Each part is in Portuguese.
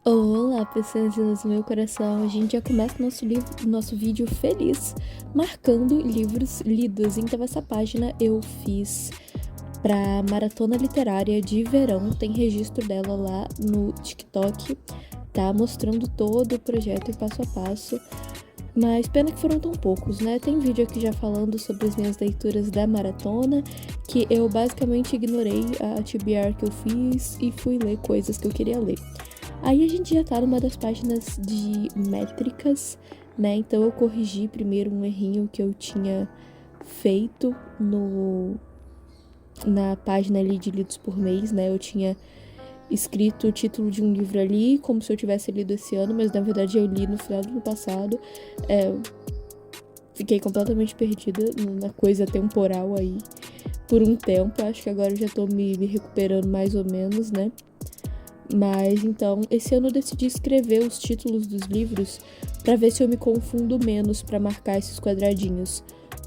Olá, pessoas do meu coração. A gente já começa nosso vídeo feliz, marcando livros lidos. Então, essa página eu fiz pra Maratona Literária de Verão. Tem registro dela lá no TikTok, tá? Mostrando todo o projeto e passo a passo. Mas pena que foram tão poucos, né? Tem vídeo aqui já falando sobre as minhas leituras da maratona, que eu basicamente ignorei a TBR que eu fiz e fui ler coisas que eu queria ler. Aí a gente já tá numa das páginas de métricas, né? Então eu corrigi primeiro um errinho que eu tinha feito na página ali de lidos por mês, né? Eu tinha escrito o título de um livro ali, como se eu tivesse lido esse ano, mas na verdade eu li no final do ano passado. Fiquei completamente perdida na coisa temporal aí por um tempo. Acho que agora eu já tô me recuperando mais ou menos, né? Mas então, esse ano eu decidi escrever os títulos dos livros para ver se eu me confundo menos para marcar esses quadradinhos.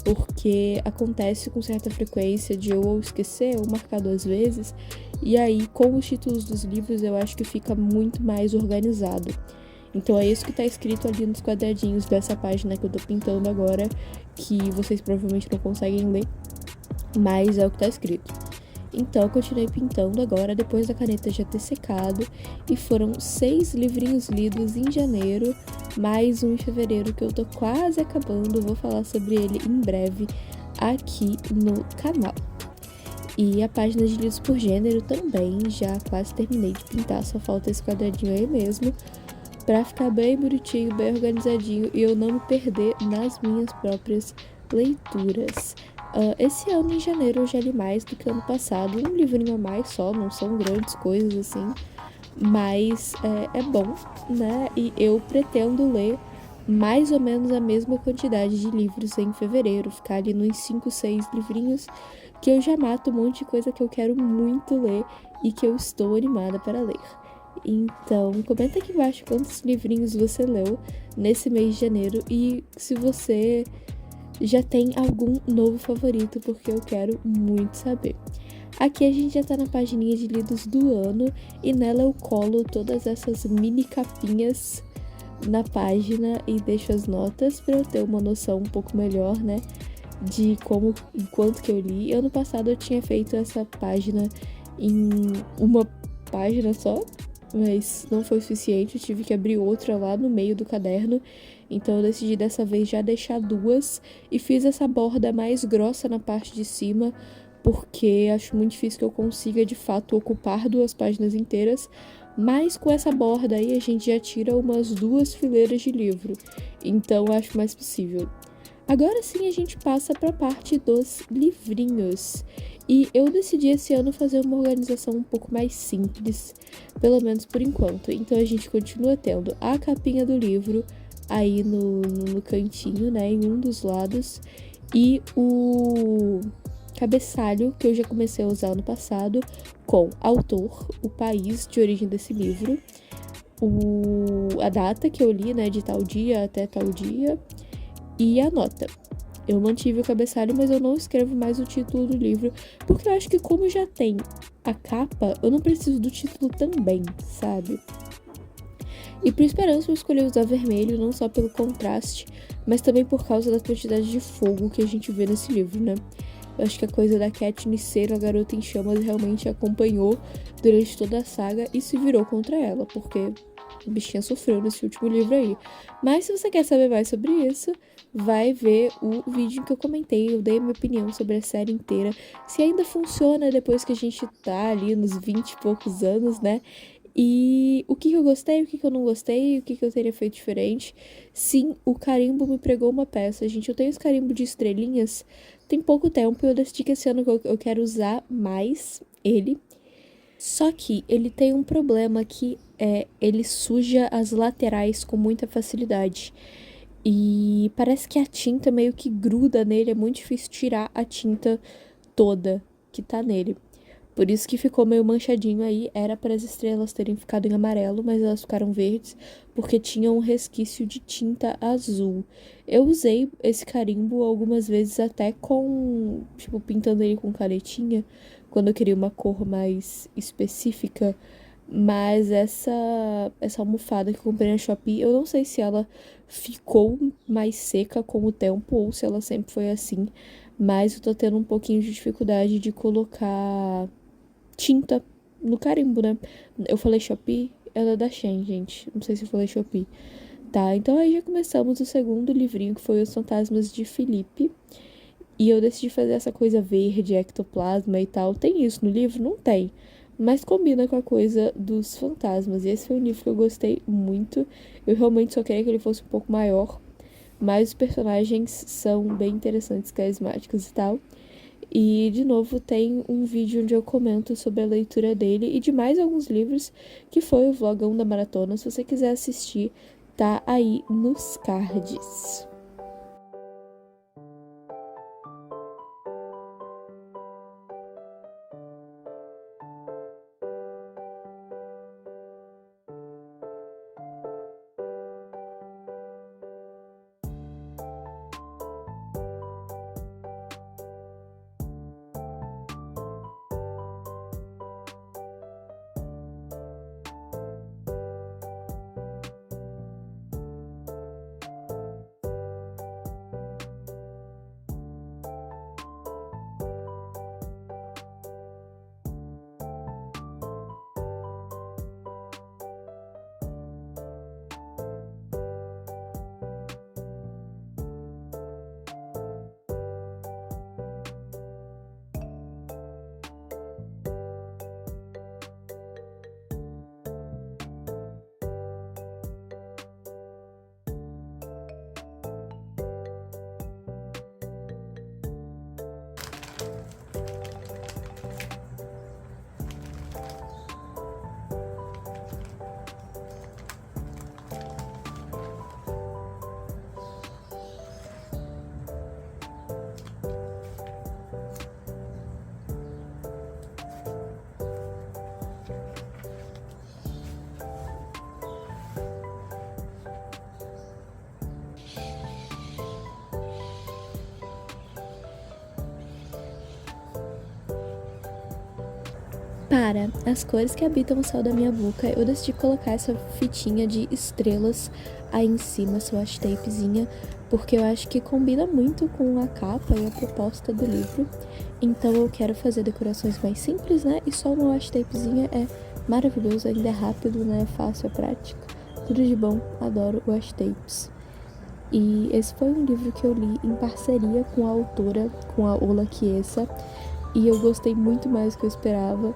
Porque acontece com certa frequência de eu ou esquecer ou marcar duas vezes, e aí com os títulos dos livros eu acho que fica muito mais organizado. Então é isso que tá escrito ali nos quadradinhos dessa página que eu tô pintando agora, que vocês provavelmente não conseguem ler, mas é o que tá escrito. Então eu continuei pintando agora, depois da caneta já ter secado, e foram 6 livrinhos lidos em janeiro, mais um em fevereiro que eu tô quase acabando, vou falar sobre ele em breve aqui no canal. E a página de livros por gênero também já quase terminei de pintar, só falta esse quadradinho aí mesmo, pra ficar bem bonitinho, bem organizadinho e eu não me perder nas minhas próprias leituras. Esse ano, em janeiro, eu já li mais do que ano passado. Um livrinho a mais só, não são grandes coisas assim. Mas é bom, né? E eu pretendo ler mais ou menos a mesma quantidade de livros em fevereiro. Ficar ali nos 5, 6 livrinhos, que eu já mato um monte de coisa que eu quero muito ler e que eu estou animada para ler. Então, comenta aqui embaixo quantos livrinhos você leu nesse mês de janeiro e se você já tem algum novo favorito, porque eu quero muito saber. Aqui a gente já tá na pagininha de lidos do ano e nela eu colo todas essas mini capinhas na página e deixo as notas para eu ter uma noção um pouco melhor, né, de como e quanto que eu li. Ano passado eu tinha feito essa página em uma página só, mas não foi o suficiente, eu tive que abrir outra lá no meio do caderno, então eu decidi dessa vez já deixar duas e fiz essa borda mais grossa na parte de cima, porque acho muito difícil que eu consiga de fato ocupar duas páginas inteiras, mas com essa borda aí a gente já tira umas 2 fileiras de livro, então eu acho mais possível. Agora sim a gente passa para a parte dos livrinhos. E eu decidi esse ano fazer uma organização um pouco mais simples, pelo menos por enquanto. Então a gente continua tendo a capinha do livro aí no cantinho, né, em um dos lados, e o cabeçalho que eu já comecei a usar no passado, com autor, o país de origem desse livro, a data que eu li, né, de tal dia até tal dia, e a nota. Eu mantive o cabeçalho, mas eu não escrevo mais o título do livro, porque eu acho que como já tem a capa, eu não preciso do título também, sabe? E por esperança eu escolhi usar vermelho, não só pelo contraste, mas também por causa da quantidade de fogo que a gente vê nesse livro, né? Eu acho que a coisa da Katniss ser a garota em chamas realmente acompanhou durante toda a saga e se virou contra ela, porque a bichinha sofreu nesse último livro aí. Mas se você quer saber mais sobre isso, vai ver o vídeo que eu comentei. Eu dei a minha opinião sobre a série inteira. Se ainda funciona depois que a gente tá ali nos 20 e poucos anos, né? E o que eu gostei, o que eu não gostei, o que eu teria feito diferente. Sim, o carimbo me pregou uma peça, gente. Eu tenho esse carimbo de estrelinhas tem pouco tempo e eu decidi que esse ano eu quero usar mais ele. Só que ele tem um problema que ele suja as laterais com muita facilidade. E parece que a tinta meio que gruda nele, é muito difícil tirar a tinta toda que tá nele. Por isso que ficou meio manchadinho aí. Era para as estrelas terem ficado em amarelo, mas elas ficaram verdes porque tinha um resquício de tinta azul. Eu usei esse carimbo algumas vezes até com, tipo, pintando ele com canetinha, quando eu queria uma cor mais específica, Mas essa almofada que eu comprei na Shopee, eu não sei se ela ficou mais seca com o tempo ou se ela sempre foi assim. Mas eu tô tendo um pouquinho de dificuldade de colocar tinta no carimbo, né? Eu falei Shopee, ela é da Shein, gente. Não sei se eu falei Shopee. Tá, então aí já começamos o segundo livrinho, que foi Os Fantasmas de Felipe. E eu decidi fazer essa coisa verde, ectoplasma e tal. Tem isso no livro? Não tem. Mas combina com a coisa dos fantasmas. E esse foi um livro que eu gostei muito. Eu realmente só queria que ele fosse um pouco maior. Mas os personagens são bem interessantes, carismáticos e tal. E, de novo, tem um vídeo onde eu comento sobre a leitura dele e de mais alguns livros, que foi o vlogão da maratona. Se você quiser assistir, tá aí nos cards. Para as cores que habitam o céu da minha boca, eu decidi colocar essa fitinha de estrelas aí em cima, swatch tapezinha, porque eu acho que combina muito com a capa e a proposta do livro. Então eu quero fazer decorações mais simples, né? E só uma washi tapezinha é maravilhoso, ainda é rápido, né? É fácil, é prático. Tudo de bom, adoro washi tapes. E esse foi um livro que eu li em parceria com a autora, com a Ola Chiesa, e eu gostei muito mais do que eu esperava.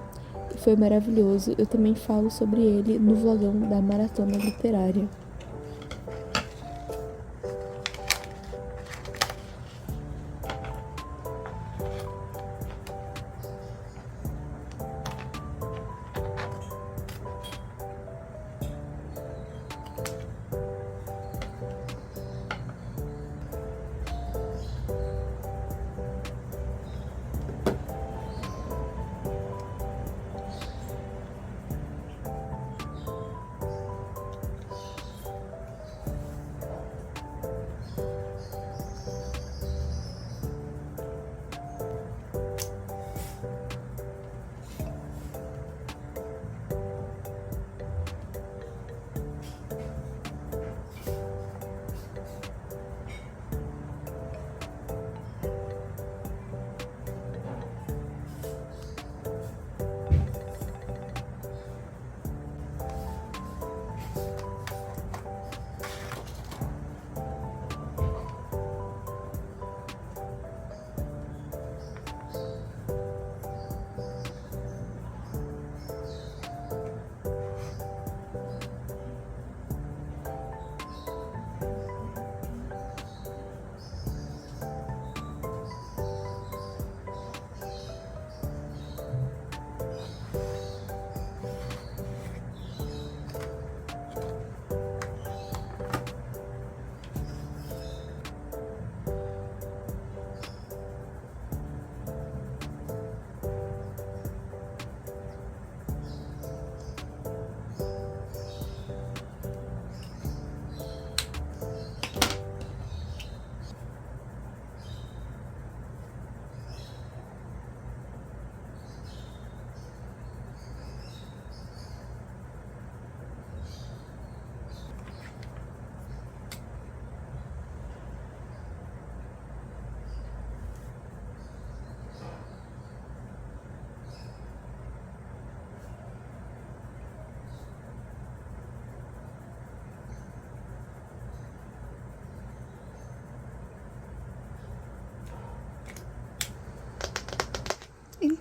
Foi maravilhoso. Eu também falo sobre ele no vlogão da Maratona Literária.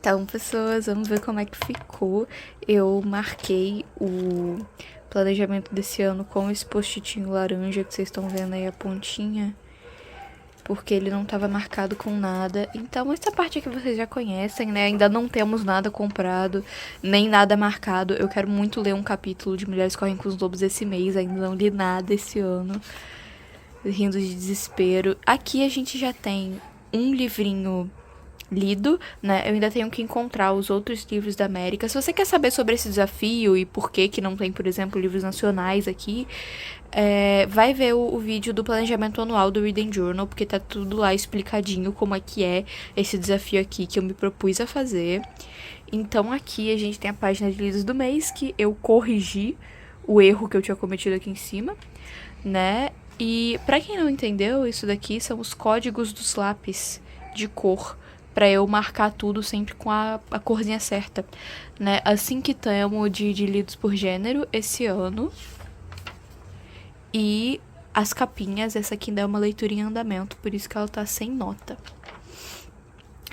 Então, pessoas, vamos ver como é que ficou. Eu marquei o planejamento desse ano com esse post-itinho laranja que vocês estão vendo aí a pontinha, porque ele não estava marcado com nada. Então, essa parte aqui vocês já conhecem, né? Ainda não temos nada comprado, nem nada marcado. Eu quero muito ler um capítulo de Mulheres Correm com os Lobos esse mês, ainda não li nada esse ano. Rindo de desespero. Aqui a gente já tem um livrinho lido, né? Eu ainda tenho que encontrar os outros livros da América. Se você quer saber sobre esse desafio e por que não tem, por exemplo, livros nacionais aqui, vai ver o vídeo do planejamento anual do Reading Journal, porque tá tudo lá explicadinho como é que é esse desafio aqui que eu me propus a fazer. Então aqui a gente tem a página de livros do mês, que eu corrigi o erro que eu tinha cometido aqui em cima, né? E pra quem não entendeu, isso daqui são os códigos dos lápis de cor, pra eu marcar tudo sempre com a corzinha certa, né? Assim que tamo de lidos por gênero esse ano. E as capinhas, essa aqui ainda é uma leitura em andamento, por isso que ela tá sem nota.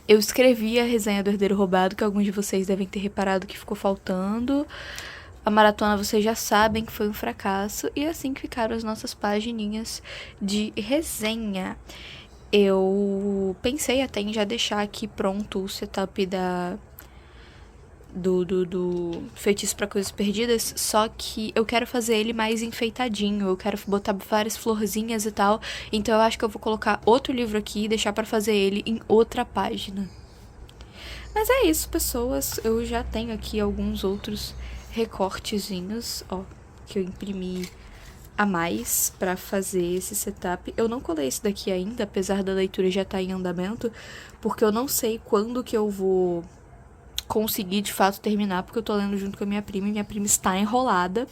Eu escrevi a resenha do Herdeiro Roubado, que alguns de vocês devem ter reparado que ficou faltando. A maratona vocês já sabem que foi um fracasso. E assim que ficaram as nossas pagininhas de resenha. Eu pensei até em já deixar aqui pronto o setup do Feitiço para Coisas Perdidas, só que eu quero fazer ele mais enfeitadinho, eu quero botar várias florzinhas e tal, então eu acho que eu vou colocar outro livro aqui e deixar para fazer ele em outra página. Mas é isso, pessoas, eu já tenho aqui alguns outros recortezinhos, ó, que eu imprimi a mais para fazer esse setup. Eu não colei esse daqui ainda, apesar da leitura já estar em andamento, porque eu não sei quando que eu vou conseguir de fato terminar, porque eu tô lendo junto com a minha prima e minha prima está enrolada,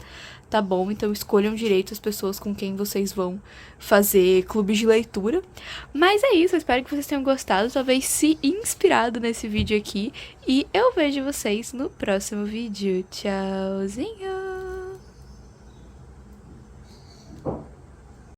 tá bom? Então escolham direito as pessoas com quem vocês vão fazer clubes de leitura. Mas é isso, eu espero que vocês tenham gostado, talvez se inspirado nesse vídeo aqui, e eu vejo vocês no próximo vídeo. Tchauzinho!